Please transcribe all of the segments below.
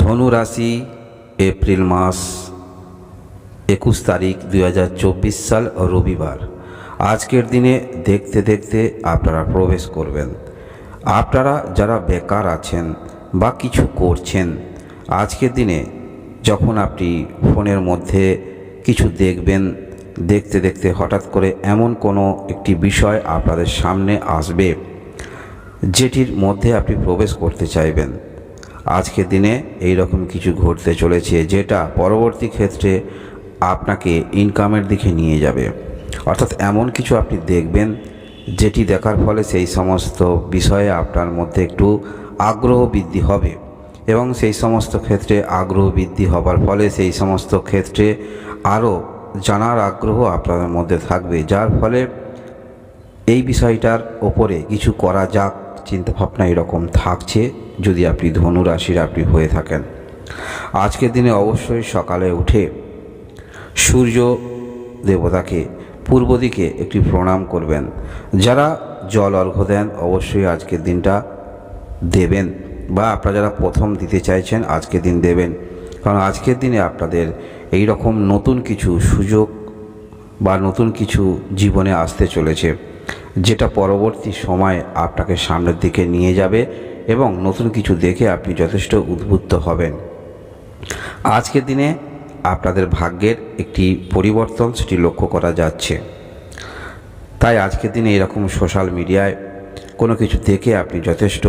ধনু রাশি এপ্রিল মাস 21 তারিখ 2024 সাল রবিবার। আজকের দিনে দেখতে দেখতে আপনারা প্রবেশ করবেন। আপনারা যারা বেকার আছেন বা কিছু করছেন, আজকের দিনে যখন আপনি ফোনের মধ্যে কিছু দেখবেন, দেখতে দেখতে হঠাৎ করে এমন কোনো একটি বিষয় আপনাদের সামনে আসবে যেটির মধ্যে আপনি প্রবেশ করতে চাইবেন। আজকের দিনে এই রকম কিছু ঘটতে চলেছে যেটা পরবর্তী ক্ষেত্রে আপনাকে ইনকামের দিকে নিয়ে যাবে। অর্থাৎ এমন কিছু আপনি দেখবেন যেটি দেখার ফলে সেই সমস্ত বিষয়ে আপনার মধ্যে একটু আগ্রহ বৃদ্ধি হবে এবং সেই সমস্ত ক্ষেত্রে আগ্রহ বৃদ্ধি হবার ফলে সেই সমস্ত ক্ষেত্রে আরও জানার আগ্রহ আপনাদের মধ্যে থাকবে, যার ফলে এই বিষয়টার ওপরে কিছু করা যাক চিন্তাভাবনা এরকম থাকছে যদি আপনি ধনু রাশির আপনি হয়ে থাকেন। আজকের দিনে অবশ্যই সকালে উঠে সূর্য দেবতাকে পূর্ব দিকে একটি প্রণাম করবেন। যারা জল অর্ঘ্য দেন অবশ্যই আজকের দিনটা দেবেন, বা আপনারা যারা প্রথম দিতে চাইছেন আজকের দিন দেবেন, কারণ আজকের দিনে আপনাদের এই রকম নতুন কিছু সুযোগ বা নতুন কিছু জীবনে আসতে চলেছে যেটা পরবর্তী সময় আপনাকে সামনের দিকে নিয়ে যাবে এবং নতুন কিছু দেখে আপনি যথেষ্ট উদ্বুদ্ধ হবেন। আজকের দিনে আপনাদের ভাগ্যের একটি পরিবর্তন সেটি লক্ষ্য করা যাচ্ছে। তাই আজকের দিনে এরকম সোশ্যাল মিডিয়ায় কোনো কিছু দেখে আপনি যথেষ্ট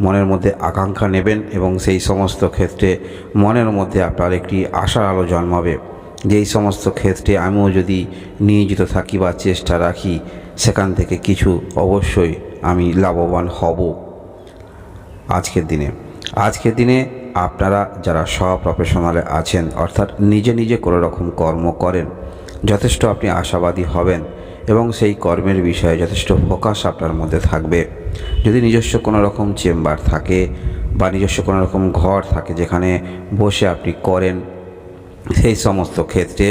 মনের মধ্যে আকাঙ্ক্ষা নেবেন এবং সেই সমস্ত ক্ষেত্রে মনের মধ্যে আপনার একটি আশার আলো জন্মাবে যে এই সমস্ত ক্ষেত্রে আমিও যদি নিয়োজিত থাকি বা চেষ্টা রাখি সেখান থেকে কিছু অবশ্যই আমি লাভবান হব। আজকের দিনে আপনারা যারা প্রফেশনালে আছেন, অর্থাৎ নিজে নিজে কোনো রকম কর্ম করেন, যথেষ্ট আপনি আশাবাদী হবেন এবং সেই কর্মের বিষয়ে যথেষ্ট ফোকাস আপনার মধ্যে থাকবে। যদি নিজস্ব কোনো রকম চেম্বার থাকে বা নিজস্ব কোনো রকম ঘর থাকে যেখানে বসে আপনি করেন, সেই সমস্ত ক্ষেত্রে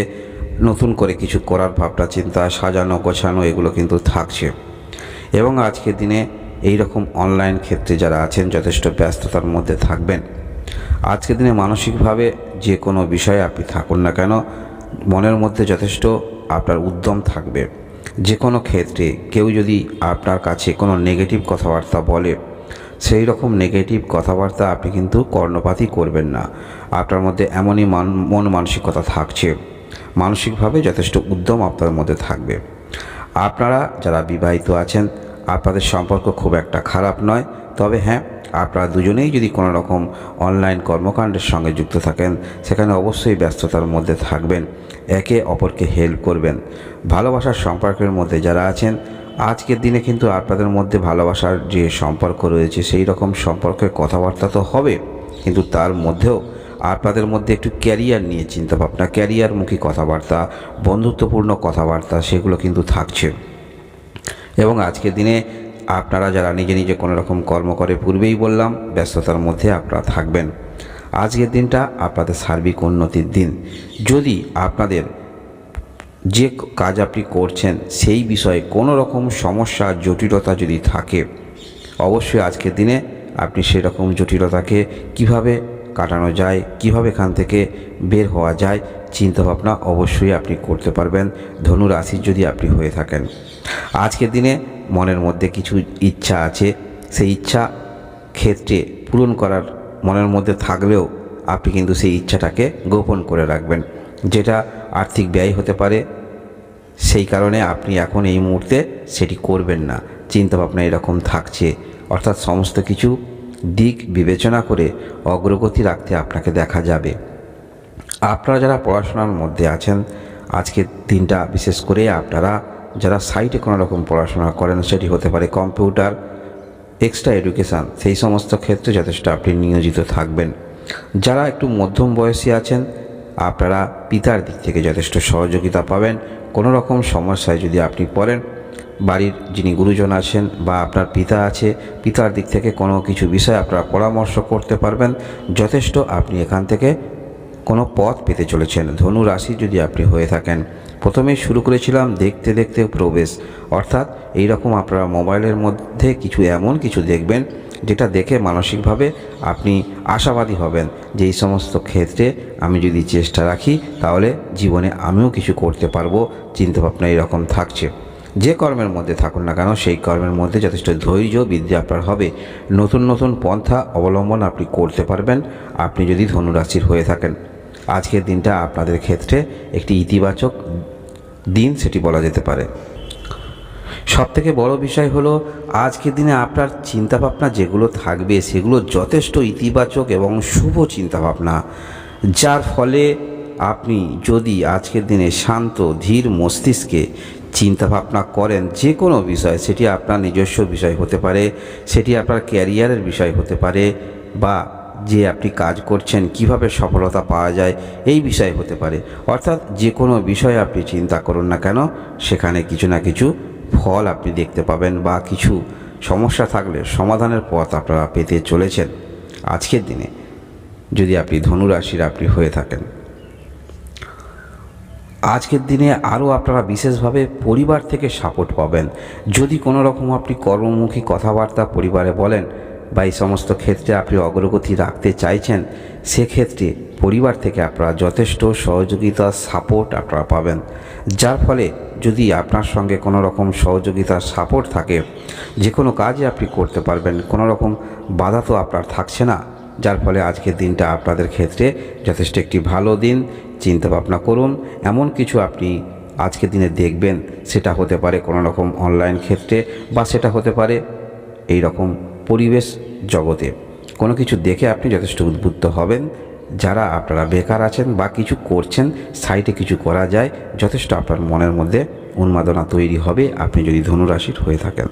নতুন করে কিছু করার ভাবনা চিন্তা, সাজানো গোছানো এগুলো কিন্তু থাকছে। এবং আজকের দিনে এই রকম অনলাইন ক্ষেত্রে যারা আছেন যথেষ্ট ব্যস্ততার মধ্যে থাকবেন। আজকের দিনে মানসিকভাবে যে কোনো বিষয়ে আপনি থাকুন না কেন, মনের মধ্যে যথেষ্ট আপনার উদ্যম থাকবে। যে কোনো ক্ষেত্রে কেউ যদি আপনার কাছে কোনো নেগেটিভ কথাবার্তা বলে, সেই রকম নেগেটিভ কথাবার্তা আপনি কিন্তু কর্ণপাতই করবেন না। আপনার মধ্যে এমনই মন মানসিকতা থাকছে, মানসিকভাবে যথেষ্ট উদ্যম আপনার মধ্যে থাকবে। আপনারা যারা বিবাহিত আছেন আপনাদের সম্পর্ক খুব একটা খারাপ নয়, তবে হ্যাঁ, আপনারা দুজনেই যদি কোনো রকম অনলাইন কর্মকাণ্ডের সঙ্গে যুক্ত থাকেন সেখানে অবশ্যই ব্যস্ততার মধ্যে থাকবেন, একে অপরকে হেল্প করবেন। ভালোবাসার সম্পর্কের মধ্যে যারা আছেন আজকের দিনে কিন্তু আপনাদের মধ্যে ভালোবাসার যে সম্পর্ক রয়েছে সেই রকম সম্পর্কের কথাবার্তা তো হবে, কিন্তু তার মধ্যেও আপনাদের মধ্যে একটু ক্যারিয়ার নিয়ে চিন্তাভাবনা, ক্যারিয়ারমুখী কথাবার্তা, বন্ধুত্বপূর্ণ কথাবার্তা সেগুলো কিন্তু থাকছে। এবং আজকের দিনে আপনারা যারা নিজে নিজে কোনো রকম কর্ম করে, পূর্বেই বললাম ব্যস্ততার মধ্যে আপনারা থাকবেন। আজকের দিনটা আপনাদের সার্বিক উন্নতির দিন। যদি আপনাদের যে কাজ আপনি করছেন সেই বিষয়ে কোনো রকম সমস্যা জটিলতা যদি থাকে, অবশ্যই আজকের দিনে আপনি সেরকম জটিলতাকে কিভাবে কাটানো যায়, কিভাবে এখান থেকে বের হওয়া যায় চিন্তাভাবনা অবশ্যই আপনি করতে পারবেন ধনু রাশির যদি আপনি হয়ে থাকেন। আজকের দিনে মনের মধ্যে কিছু ইচ্ছা আছে, সেই ইচ্ছা ক্ষেত্রে পূরণ করার মনের মধ্যে থাকলেও আপনি কিন্তু সেই ইচ্ছাটাকে গোপন করে রাখবেন, যেটা আর্থিক ব্যয় হতে পারে, সেই কারণে আপনি এখন এই মুহূর্তে সেটি করবেন না। চিন্তাভাবনা এরকম থাকছে, অর্থাৎ সমস্ত কিছু দিক বিবেচনা করে অগ্রগতি রাখতে আপনাকে দেখা যাবে। আপনারা যারা পড়াশোনার মধ্যে আছেন আজকের দিনটা বিশেষ করে আপনারা যারা সাইটে কোনো রকম পড়াশোনা করেন, সেটি হতে পারে কম্পিউটার, এক্সট্রা এডুকেশান, সেই সমস্ত ক্ষেত্রে যথেষ্ট আপনি নিয়োজিত থাকবেন। যারা একটু মধ্যম বয়সী আছেন আপনারা পিতার দিক থেকে যথেষ্ট সহযোগিতা পাবেন। কোনো রকম সমস্যায় যদি আপনি পড়েন, বাড়ির যিনি গুরুজন আছেন বা আপনার পিতা আছে, পিতার দিক থেকে কোনো কিছু বিষয়ে আপনারা পরামর্শ করতে পারবেন, যথেষ্ট আপনি এখান থেকে কোনো পথ পেতে চলেছেন ধনু রাশি যদি আপনি হয়ে থাকেন। প্রথমেই শুরু করেছিলাম দেখতে দেখতে প্রবেশ, অর্থাৎ এই রকম আপনারা মোবাইলের মধ্যে কিছু এমন কিছু দেখবেন যেটা দেখে মানসিকভাবে আপনি আশাবাদী হবেন যে এই সমস্ত ক্ষেত্রে আমি যদি চেষ্টা রাখি তাহলে জীবনে আমিও কিছু করতে পারবো। চিন্তাভাবনা এরকম থাকছে। যে কর্মের মধ্যে থাকুন না কেন সেই কর্মের মধ্যে যথেষ্ট ধৈর্য বৃদ্ধি আপনার হবে। নতুন নতুন পন্থা অবলম্বন আপনি করতে পারবেন আপনি যদি ধনুরাশির হয়ে থাকেন। আজকের দিনটা আপনাদের ক্ষেত্রে একটি ইতিবাচক দিন সেটি বলা যেতে পারে। সবথেকে বড় বিষয় হলো আজকের দিনে আপনার চিন্তাভাবনা যেগুলো থাকবে সেগুলো যথেষ্ট ইতিবাচক এবং শুভ চিন্তাভাবনা, যার ফলে আপনি যদি আজকের দিনে শান্ত ধীর মস্তিষ্কে চিন্তাভাবনা করেন যে কোনো বিষয়, সেটি আপনার নিজস্ব বিষয় হতে পারে, সেটি আপনার ক্যারিয়ারের বিষয় হতে পারে, বা যে আপনি কাজ করছেন কিভাবে সফলতা পাওয়া যায় এই বিষয় হতে পারে। অর্থাৎ যে কোনো বিষয়ে আপনি চিন্তা করুন না কেন সেখানে কিছু না কিছু ফল আপনি দেখতে পাবেন, বা কিছু সমস্যা থাকলে সমাধানের পথ আপনারা পেতে চলেছেন আজকের দিনে, যদি আপনি ধনুরাশির আপনি হয়ে থাকেন। আজকের দিনে আরও আপনারা বিশেষভাবে পরিবার থেকে সাপোর্ট পাবেন। যদি কোনো রকম আপনি কর্মমুখী কথাবার্তা পরিবারে বলেন বা এই সমস্ত ক্ষেত্রে আপনি অগ্রগতি রাখতে চাইছেন, সেক্ষেত্রে পরিবার থেকে আপনারা যথেষ্ট সহযোগিতা সাপোর্ট আপনারা পাবেন। যার ফলে যদি আপনার সঙ্গে কোনো রকম সহযোগিতার সাপোর্ট থাকে যে কোনো কাজে আপনি করতে পারবেন, কোনো রকম বাধা তো আপনার থাকছে না। যার ফলে আজকের দিনটা আপনাদের ক্ষেত্রে যথেষ্ট একটি ভালো দিন। চিন্তা ভাবনা করুন, এমন কিছু আপনি আজকের দিনে দেখবেন, সেটা হতে পারে কোনো রকম অনলাইন ক্ষেত্রে, বা সেটা হতে পারে এই রকম পরিবেশ জগতে কোনো কিছু দেখে আপনি যথেষ্ট উদ্বুদ্ধ হবেন। যারা আপনারা বেকার আছেন বা কিছু করছেন, সাইডে কিছু করা যায়, যথেষ্ট আপনার মনের মধ্যে উন্মাদনা তৈরি হবে আপনি যদি ধনুরাশির হয়ে থাকেন।